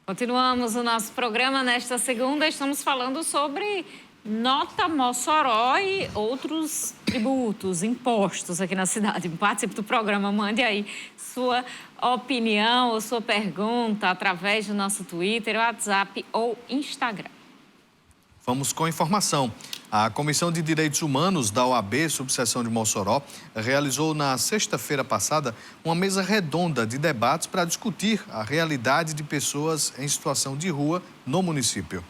Continuamos o nosso programa. Nesta segunda, estamos falando sobre Nota Mossoró e outros tributos, impostos aqui na cidade. Participe do programa, mande aí sua opinião ou sua pergunta através do nosso Twitter, WhatsApp ou Instagram. Vamos com informação. A Comissão de Direitos Humanos da OAB, subseção de Mossoró, realizou na sexta-feira passada uma mesa redonda de debates para discutir a realidade de pessoas em situação de rua no município.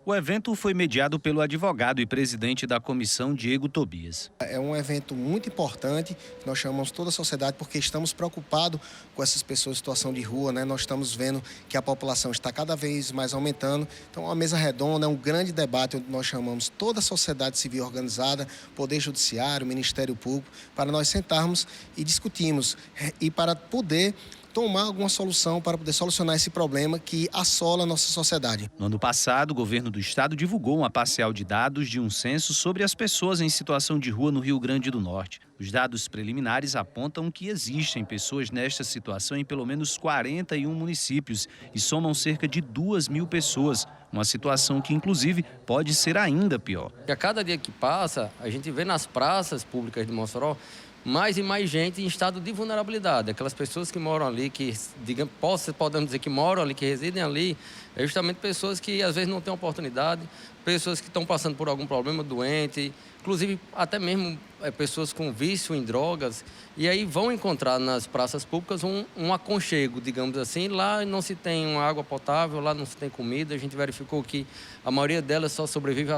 O evento foi mediado pelo advogado e presidente da comissão, Diego Tobias. É um evento muito importante, nós chamamos toda a sociedade porque estamos preocupados com essas pessoas em situação de rua, né? Nós estamos vendo que a população está cada vez mais aumentando. Então, uma mesa redonda é um grande debate onde nós chamamos toda a sociedade civil organizada, Poder Judiciário, Ministério Público, para nós sentarmos e discutirmos e para poder tomar alguma solução para poder solucionar esse problema que assola a nossa sociedade. No ano passado, o governo do estado divulgou uma parcial de dados de um censo sobre as pessoas em situação de rua no Rio Grande do Norte. Os dados preliminares apontam que existem pessoas nesta situação em pelo menos 41 municípios e somam cerca de 2.000 pessoas, uma situação que, inclusive, pode ser ainda pior. A cada dia que passa, a gente vê nas praças públicas de Mossoró mais e mais gente em estado de vulnerabilidade. Aquelas pessoas que moram ali, que podemos dizer que moram ali, que residem ali, é justamente pessoas que às vezes não têm oportunidade, pessoas que estão passando por algum problema, doente, inclusive até mesmo pessoas com vício em drogas, e aí vão encontrar nas praças públicas um aconchego, digamos assim. Lá não se tem uma água potável, lá não se tem comida. A gente verificou que a maioria delas só sobrevive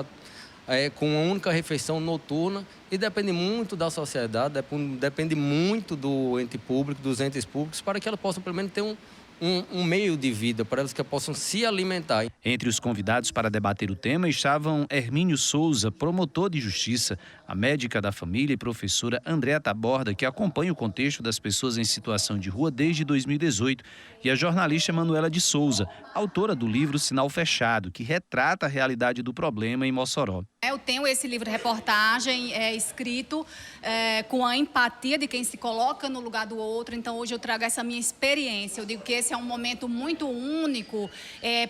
com uma única refeição noturna, e depende muito da sociedade, depende muito do ente público, dos entes públicos, para que elas possam pelo menos ter um meio de vida, para elas que possam se alimentar. Entre os convidados para debater o tema estavam Hermínio Souza, promotor de justiça, a médica da família e professora Andréa Taborda, que acompanha o contexto das pessoas em situação de rua desde 2018, e a jornalista Manuela de Souza, autora do livro Sinal Fechado, que retrata a realidade do problema em Mossoró. Eu tenho esse livro-reportagem escrito com a empatia de quem se coloca no lugar do outro. Então, hoje eu trago essa minha experiência. Eu digo que esse é um momento muito único,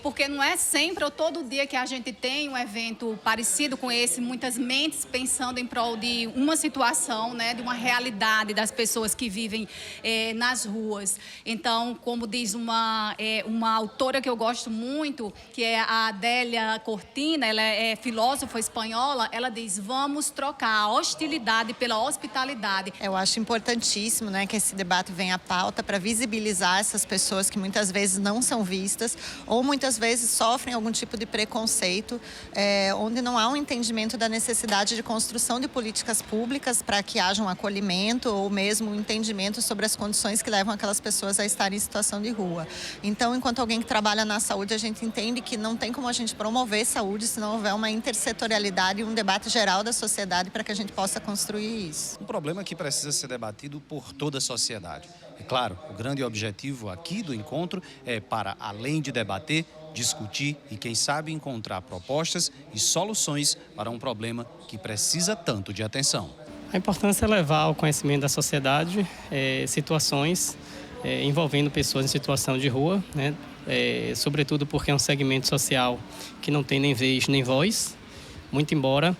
porque não é sempre ou todo dia que a gente tem um evento parecido com esse, muitas mentes pensando em prol de uma situação, né, de uma realidade das pessoas que vivem nas ruas. Então, como diz uma autora que eu gosto muito, que é a Adélia Cortina, ela é filósofa espanhola, ela diz: vamos trocar a hostilidade pela hospitalidade. Eu acho importantíssimo, né, que esse debate venha à pauta para visibilizar essas pessoas que muitas vezes não são vistas ou muitas vezes sofrem algum tipo de preconceito, onde não há um entendimento da necessidade de construção de políticas públicas para que haja um acolhimento ou mesmo um entendimento sobre as condições que levam aquelas pessoas a estarem em situação de rua. Então, enquanto alguém que trabalha na saúde, a gente entende que não tem como a gente promover saúde se não houver uma intersetorialidade e um debate geral da sociedade para que a gente possa construir isso. Um problema que precisa ser debatido por toda a sociedade. É claro, o grande objetivo aqui do encontro é para, além de debater, discutir e, quem sabe, encontrar propostas e soluções para um problema que precisa tanto de atenção. A importância é levar ao conhecimento da sociedade situações envolvendo pessoas em situação de rua, né? Sobretudo porque é um segmento social que não tem nem vez nem voz, muito embora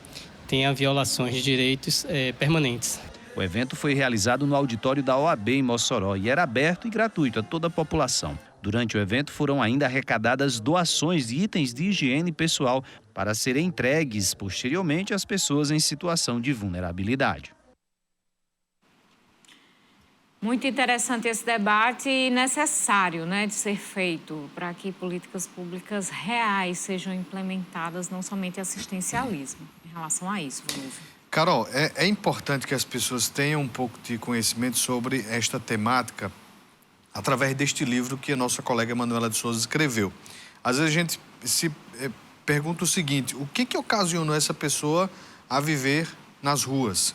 tenha violações de direitos permanentes. O evento foi realizado no auditório da OAB em Mossoró e era aberto e gratuito a toda a população. Durante o evento foram ainda arrecadadas doações de itens de higiene pessoal para serem entregues posteriormente às pessoas em situação de vulnerabilidade. Muito interessante esse debate e necessário, né, de ser feito para que políticas públicas reais sejam implementadas, não somente assistencialismo, em relação a isso, Volúvio. Carol, é importante que as pessoas tenham um pouco de conhecimento sobre esta temática através deste livro que a nossa colega Manuela de Souza escreveu. Às vezes a gente se pergunta o seguinte: o que ocasionou essa pessoa a viver nas ruas?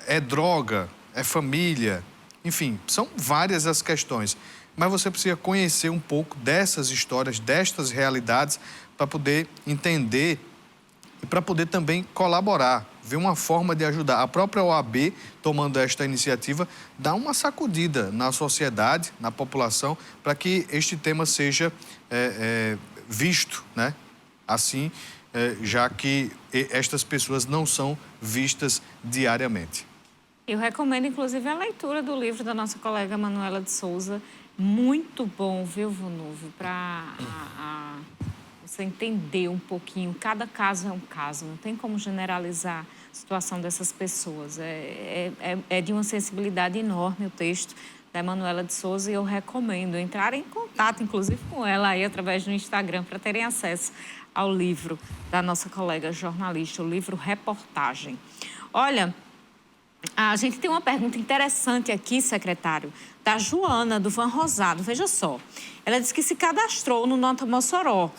É droga? É família? Enfim, são várias as questões, mas você precisa conhecer um pouco dessas histórias, destas realidades, para poder entender e para poder também colaborar. ver uma forma de ajudar. A própria OAB, tomando esta iniciativa, dá uma sacudida na sociedade, na população, para que este tema seja visto, né? Assim, já que estas pessoas não são vistas diariamente. Eu recomendo, inclusive, a leitura do livro da nossa colega Manuela de Souza. Muito bom, viu, Vunuvo? Para você entender um pouquinho. Cada caso é um caso, não tem como generalizar a situação dessas pessoas. É de uma sensibilidade enorme o texto da Manuela de Souza e eu recomendo entrar em contato, inclusive, com ela aí através do Instagram, para terem acesso ao livro da nossa colega jornalista, o livro Reportagem. Olha, a gente tem uma pergunta interessante aqui, secretário, da Joana, do Van Rosado. Veja só, ela disse que se cadastrou no Nota Mossoró,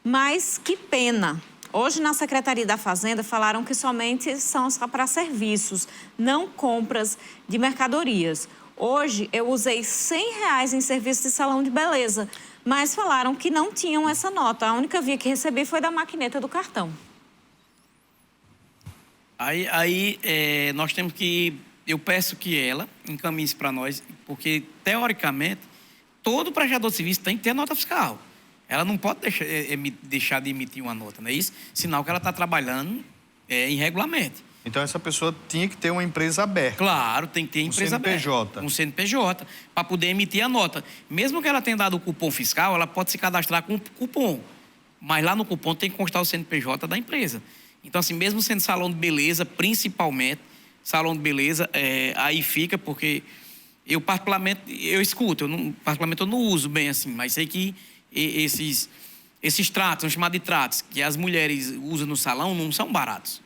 mas que pena. Hoje, na Secretaria da Fazenda, falaram que somente são só para serviços, não compras de mercadorias. Hoje, eu usei R$100 em serviço de salão de beleza, mas falaram que não tinham essa nota. A única via que recebi foi da maquineta do cartão. Aí nós temos que... Eu peço que ela encaminhe isso para nós, porque, teoricamente, todo prestador de serviço tem que ter nota fiscal. Ela não pode deixar de emitir uma nota, não é isso? Sinal que ela está trabalhando irregularmente. Então, essa pessoa tinha que ter uma empresa aberta. Claro, tem que ter empresa aberta. Um CNPJ, para poder emitir a nota. Mesmo que ela tenha dado o cupom fiscal, ela pode se cadastrar com o cupom. Mas lá no cupom tem que constar o CNPJ da empresa. Então, assim, mesmo sendo salão de beleza, principalmente, salão de beleza, aí fica, porque eu, particularmente, particularmente eu não uso bem assim, mas sei que esses tratos, são chamados de tratos, que as mulheres usam no salão, não são baratos.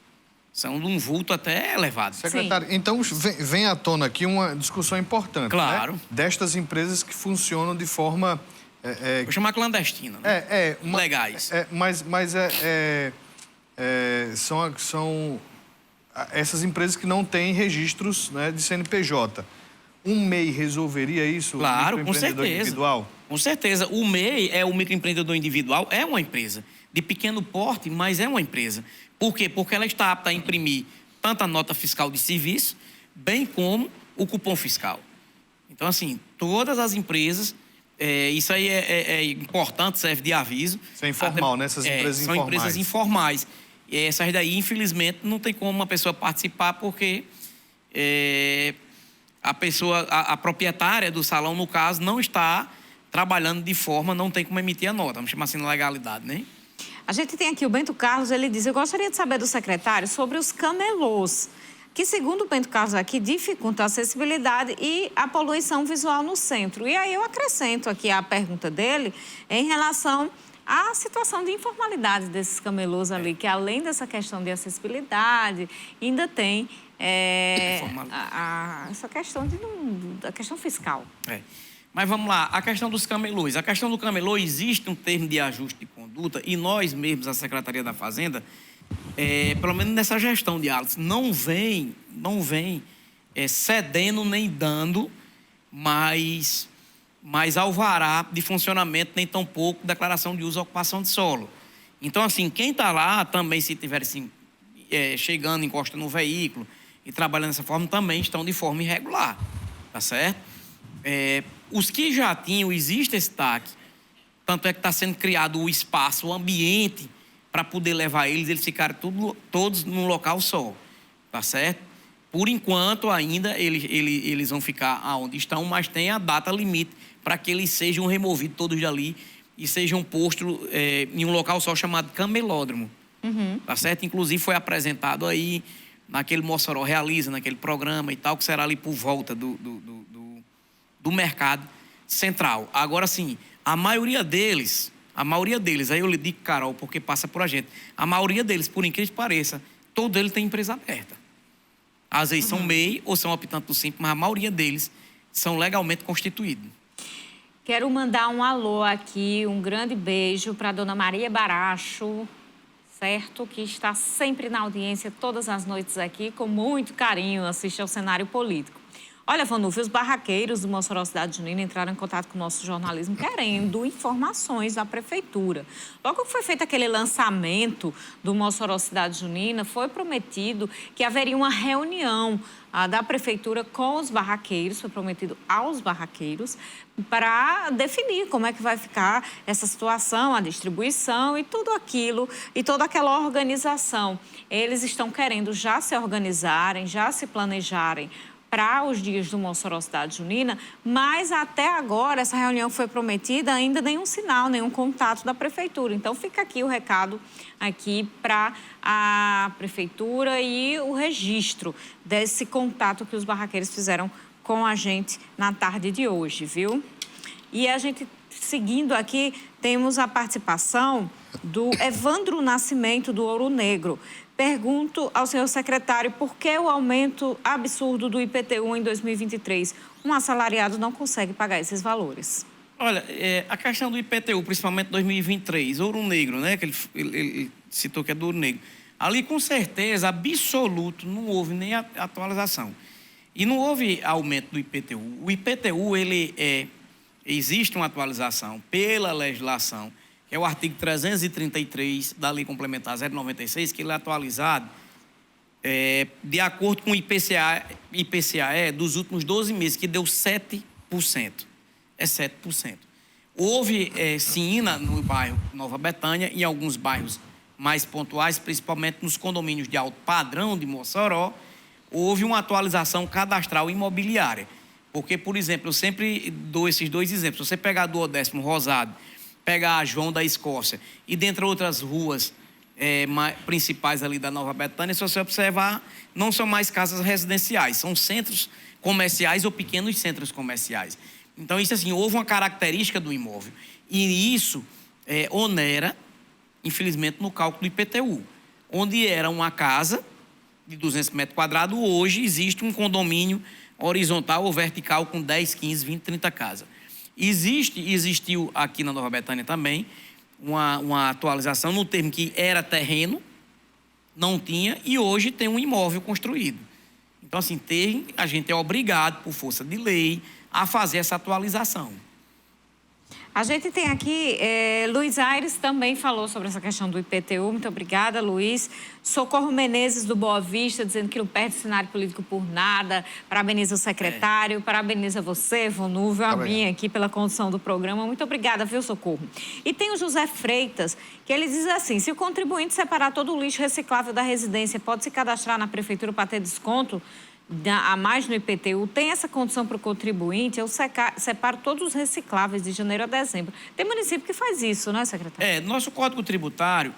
São de um vulto até elevado. Secretário, então vem à tona aqui uma discussão importante, claro, né? Destas empresas que funcionam de forma... Vou chamar clandestina, né? Legais. São essas empresas que não têm registros, né, de CNPJ. Um MEI resolveria isso? Claro, com certeza. Individual? Com certeza. O MEI, o microempreendedor individual, é uma empresa. De pequeno porte, mas é uma empresa. Por quê? Porque ela está apta a imprimir tanto a nota fiscal de serviço, bem como o cupom fiscal. Então, assim, todas as empresas... isso aí é importante, serve de aviso. Isso é informal, né? Essas empresas informais. São empresas informais. E essas daí, infelizmente, não tem como uma pessoa participar porque a proprietária do salão, no caso, não está trabalhando de forma, não tem como emitir a nota. Vamos chamar assim de legalidade, né? A gente tem aqui o Bento Carlos, ele diz: eu gostaria de saber do secretário sobre os camelôs, que, segundo o Bento Carlos aqui, dificulta a acessibilidade e a poluição visual no centro. E aí eu acrescento aqui a pergunta dele em relação à situação de informalidade desses camelôs ali, que além dessa questão de acessibilidade, ainda tem essa questão da questão fiscal. Mas vamos lá, a questão dos camelôs. A questão do camelô, existe um termo de ajuste de conduta e nós mesmos, a Secretaria da Fazenda, pelo menos nessa gestão de Alex, não vem cedendo nem dando mais alvará de funcionamento, nem tampouco declaração de uso e ocupação de solo. Então, assim, quem está lá também, se tiver assim, chegando, encosta no veículo e trabalhando dessa forma, também estão de forma irregular, tá certo? Os que já tinham, existe esse TAC, tanto é que está sendo criado o espaço, o ambiente, para poder levar eles ficarem todos num local só, tá certo? Por enquanto, ainda, eles vão ficar onde estão, mas tem a data limite para que eles sejam removidos todos dali e sejam postos em um local só chamado camelódromo, tá certo? Inclusive, foi apresentado aí naquele Mossoró Realiza, naquele programa e tal, que será ali por volta do mercado central. Agora, sim, a maioria deles, aí eu lhe digo, Carol, porque passa por a gente, a maioria deles, por incrível que pareça, todo ele tem empresa aberta. Às vezes são MEI ou são optantes do Simples, mas a maioria deles são legalmente constituídos. Quero mandar um alô aqui, um grande beijo para a dona Maria Baracho, certo? Que está sempre na audiência, todas as noites aqui, com muito carinho, assiste ao cenário político. Olha, Vanúvia, os barraqueiros do Mossoró Cidade Junina entraram em contato com o nosso jornalismo querendo informações da prefeitura. Logo que foi feito aquele lançamento do Mossoró Cidade Junina, foi prometido que haveria uma reunião da prefeitura com os barraqueiros, foi prometido aos barraqueiros, para definir como é que vai ficar essa situação, a distribuição e tudo aquilo, e toda aquela organização. Eles estão querendo já se organizarem, já se planejarem para os dias do Mossoró Cidade Junina, mas até agora essa reunião foi prometida, ainda nenhum sinal, nenhum contato da prefeitura. Então fica aqui o recado aqui para a prefeitura e o registro desse contato que os barraqueiros fizeram com a gente na tarde de hoje, viu? E a gente, seguindo aqui, temos a participação do Evandro Nascimento, do Ouro Negro. Pergunto ao senhor secretário por que o aumento absurdo do IPTU em 2023? Um assalariado não consegue pagar esses valores. Olha, a questão do IPTU, principalmente 2023, Ouro Negro, né? Que ele citou que é do Ouro Negro. Ali, com certeza, absoluto, não houve nem atualização. E não houve aumento do IPTU. O IPTU, existe uma atualização pela legislação, que é o artigo 333 da Lei Complementar 096, que ele é atualizado de acordo com o IPCA dos últimos 12 meses, que deu 7%. É 7%. Houve, sim, no bairro Nova Betânia, em alguns bairros mais pontuais, principalmente nos condomínios de alto padrão de Mossoró, houve uma atualização cadastral imobiliária. Porque, por exemplo, eu sempre dou esses dois exemplos. Se você pegar do Odécimo Rosado, pegar a João da Escócia e, dentre outras ruas principais ali da Nova Betânia, se você observar, não são mais casas residenciais, são centros comerciais ou pequenos centros comerciais. Então, isso assim, houve uma característica do imóvel. E isso onera, infelizmente, no cálculo do IPTU. Onde era uma casa de 200 metros quadrados, hoje existe um condomínio horizontal ou vertical com 10, 15, 20, 30 casas. Existiu aqui na Nova Betânia também uma atualização no termo que era terreno, não tinha, e hoje tem um imóvel construído. Então, assim, a gente é obrigado, por força de lei, a fazer essa atualização. A gente tem aqui, Luiz Aires também falou sobre essa questão do IPTU. Muito obrigada, Luiz. Socorro Menezes, do Boa Vista, dizendo que não perde cenário político por nada. Parabeniza o secretário, parabeniza você, Vanúvia, a mim aqui pela condução do programa. Muito obrigada, viu, Socorro? E tem o José Freitas, que ele diz assim, se o contribuinte separar todo o lixo reciclável da residência, pode se cadastrar na prefeitura para ter desconto a mais no IPTU, tem essa condição para o contribuinte, eu separo todos os recicláveis de janeiro a dezembro. Tem município que faz isso, não é, secretário? Nosso Código Tributário,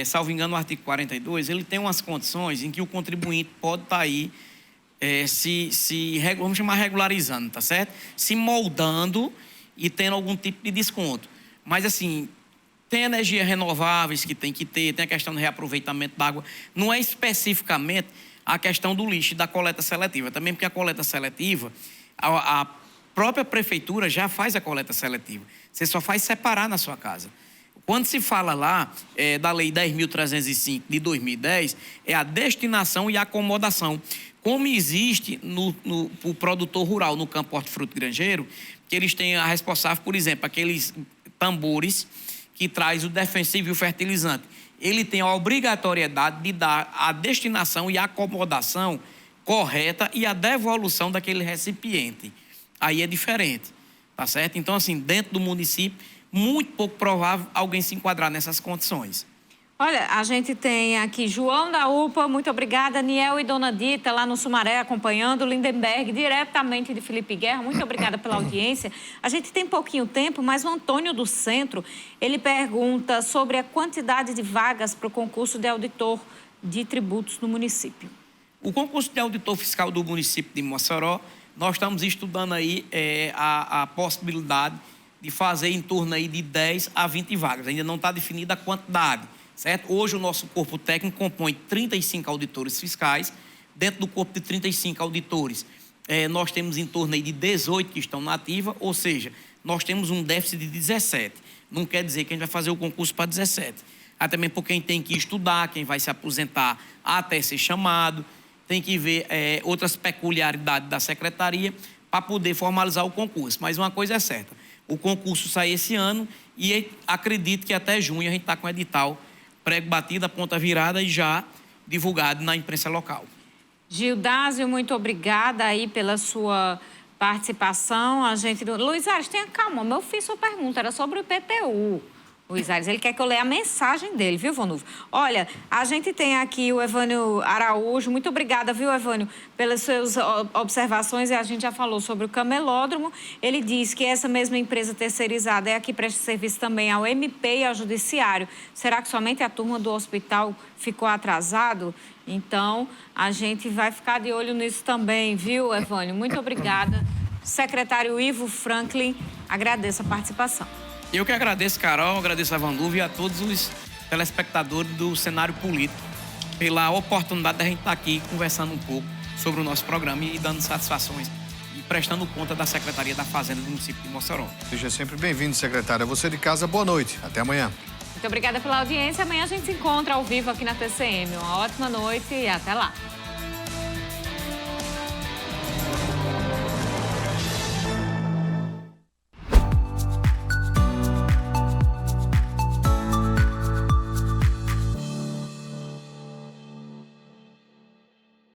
salvo engano, o artigo 42, ele tem umas condições em que o contribuinte pode estar aí, vamos chamar regularizando, tá certo? Se moldando e tendo algum tipo de desconto. Mas, assim, tem energias renováveis que tem que ter, tem a questão do reaproveitamento da água. Não é especificamente a questão do lixo e da coleta seletiva. Também porque a coleta seletiva, a própria prefeitura já faz a coleta seletiva. Você só faz separar na sua casa. Quando se fala lá da Lei 10.305 de 2010, é a destinação e a acomodação. Como existe o produtor rural no campo hortifruti granjeiro, que eles têm a responsável, por exemplo, aqueles tambores que traz o defensivo e o fertilizante. Ele tem a obrigatoriedade de dar a destinação e a acomodação correta e a devolução daquele recipiente. Aí é diferente, tá certo? Então, assim, dentro do município, muito pouco provável alguém se enquadrar nessas condições. Olha, a gente tem aqui João da UPA, muito obrigada. Niel e Dona Dita, lá no Sumaré, acompanhando. Lindenberg, diretamente de Felipe Guerra, muito obrigada pela audiência. A gente tem pouquinho tempo, mas o Antônio do Centro, ele pergunta sobre a quantidade de vagas para o concurso de auditor de tributos no município. O concurso de auditor fiscal do município de Mossoró, nós estamos estudando aí a possibilidade de fazer em torno aí de 10 a 20 vagas. Ainda não está definida a quantidade. Certo? Hoje o nosso corpo técnico compõe 35 auditores fiscais. Dentro do corpo de 35 auditores, nós temos em torno aí de 18 que estão na ativa, ou seja, nós temos um déficit de 17. Não quer dizer que a gente vai fazer o concurso para 17. Até também porque quem tem que estudar, quem vai se aposentar até ser chamado. tem que ver outras peculiaridades da secretaria para poder formalizar o concurso. Mas uma coisa é certa, o concurso sai esse ano e acredito que até junho a gente está com o edital prego batido, a ponta virada e já divulgado na imprensa local. Gildásio, muito obrigada aí pela sua participação. Luiz Aires, tenha calma, eu fiz sua pergunta, era sobre o IPTU. Luiz Aires, ele quer que eu leia a mensagem dele, viu, Vonulfo? Olha, a gente tem aqui o Evânio Araújo. Muito obrigada, viu, Evânio, pelas suas observações. E a gente já falou sobre o camelódromo. Ele diz que essa mesma empresa terceirizada é a que presta serviço também ao MP e ao Judiciário. Será que somente a turma do hospital ficou atrasado? Então, a gente vai ficar de olho nisso também, viu, Evânio? Muito obrigada. Secretário Ivo Franklin, agradeço a participação. Eu que agradeço, Carol, agradeço a Vanluva e a todos os telespectadores do cenário político pela oportunidade da gente estar aqui conversando um pouco sobre o nosso programa e dando satisfações e prestando conta da Secretaria da Fazenda do município de Mossoró. Seja sempre bem-vindo, secretária. Você de casa, boa noite. Até amanhã. Muito obrigada pela audiência. Amanhã a gente se encontra ao vivo aqui na TCM. Uma ótima noite e até lá.